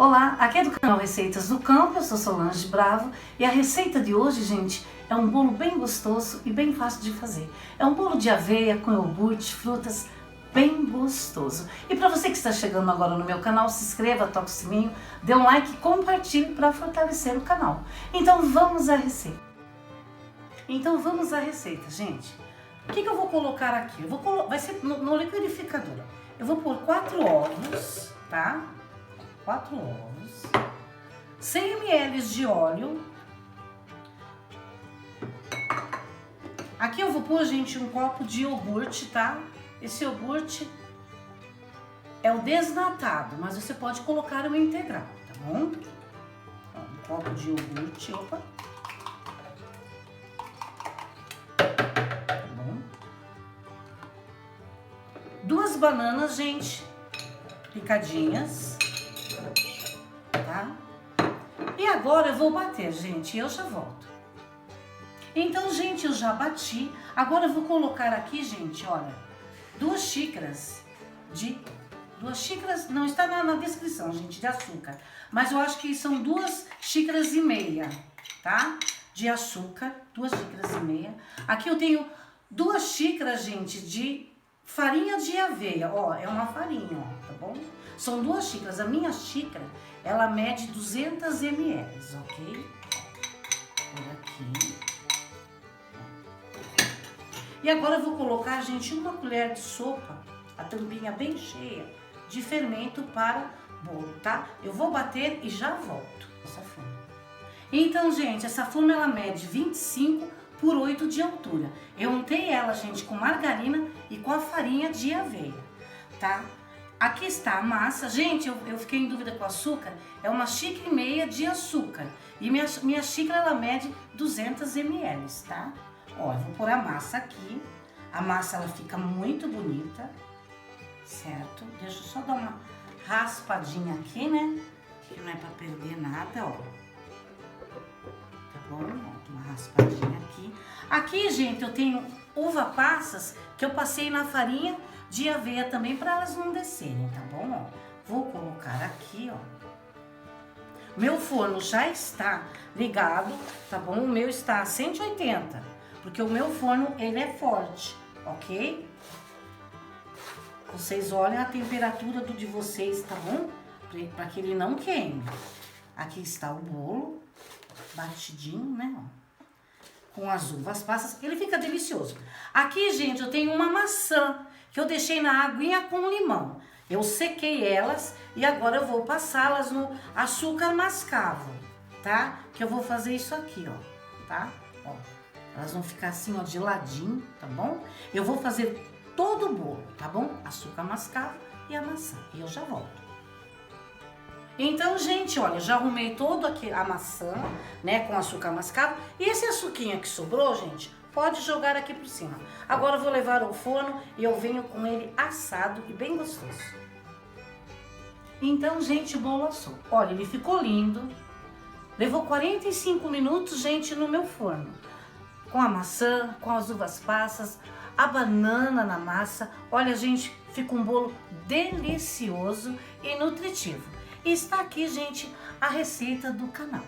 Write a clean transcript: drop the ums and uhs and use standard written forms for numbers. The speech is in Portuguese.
Olá, aqui é do canal Receitas do Campo, eu sou Solange Bravo e a receita de hoje, gente, é um bolo bem gostoso e bem fácil de fazer. É um bolo de aveia com iogurte, frutas, bem gostoso. E para você que está chegando agora no meu canal, se inscreva, toque o sininho, dê um like e compartilhe para fortalecer o canal. Então vamos à receita. Gente. O que eu vou colocar aqui? Vai ser no liquidificador. Eu vou pôr 4 ovos, tá? 4 ovos, 100 ml de óleo. Aqui eu vou pôr, gente, um copo de iogurte, tá? Esse iogurte é o desnatado, mas você pode colocar o integral, tá bom? Um copo de iogurte, opa. Tá bom? 2 bananas, gente, picadinhas. Tá? E agora eu vou bater, gente, e eu já volto. Então, gente, eu já bati. Agora eu vou colocar aqui, gente, olha, 2 xícaras, não está na descrição, gente, de açúcar. Mas eu acho que são 2,5 xícaras, tá? De açúcar, 2,5 xícaras. Aqui eu tenho 2 xícaras, gente, de farinha de aveia. Ó, é uma farinha, ó, tá bom? São 2 xícaras. A minha xícara, ela mede 200 ml, ok? Por aqui. E agora eu vou colocar, gente, 1 colher de sopa, a tampinha bem cheia, de fermento para bolo, tá? Eu vou bater e já volto. Essa forma. Então, gente, essa forma ela mede 25 por 8 de altura. Eu untei ela, gente, com margarina e com a farinha de aveia, tá? Aqui está a massa. Gente, eu fiquei em dúvida com o açúcar. É 1,5 xícaras de açúcar. E minha xícara, ela mede 200 ml, tá? Ó, eu vou pôr a massa aqui. A massa, ela fica muito bonita, certo? Deixa eu só dar uma raspadinha aqui, né? Que não é pra perder nada, ó. Tá bom? Ó, uma raspadinha aqui. Aqui, gente, eu tenho uva passas que eu passei na farinha de aveia também para elas não descerem, tá bom? Ó, vou colocar aqui, ó. Meu forno já está ligado, tá bom? O meu está a 180, porque o meu forno, ele é forte, ok? Vocês olhem a temperatura do de vocês, tá bom? Para que ele não queime. Aqui está o bolo, batidinho, né? Ó, com as uvas passas, ele fica delicioso. Aqui, gente, eu tenho uma maçã que eu deixei na aguinha com limão. Eu sequei elas e agora eu vou passá-las no açúcar mascavo, tá? Que eu vou fazer isso aqui, ó, tá? Ó, elas vão ficar assim, ó, de ladinho, tá bom? Eu vou fazer todo o bolo, tá bom? Açúcar mascavo e a maçã. E eu já volto. Então, gente, olha, já arrumei todo aqui a maçã, né, com açúcar mascavo. E esse açuquinha que sobrou, gente, pode jogar aqui por cima. Agora eu vou levar ao forno e eu venho com ele assado e bem gostoso. Então, gente, o bolo assou. Olha, ele ficou lindo. Levou 45 minutos, gente, no meu forno. Com a maçã, com as uvas passas, a banana na massa. Olha, gente, fica um bolo delicioso e nutritivo. E está aqui, gente, a receita do canal.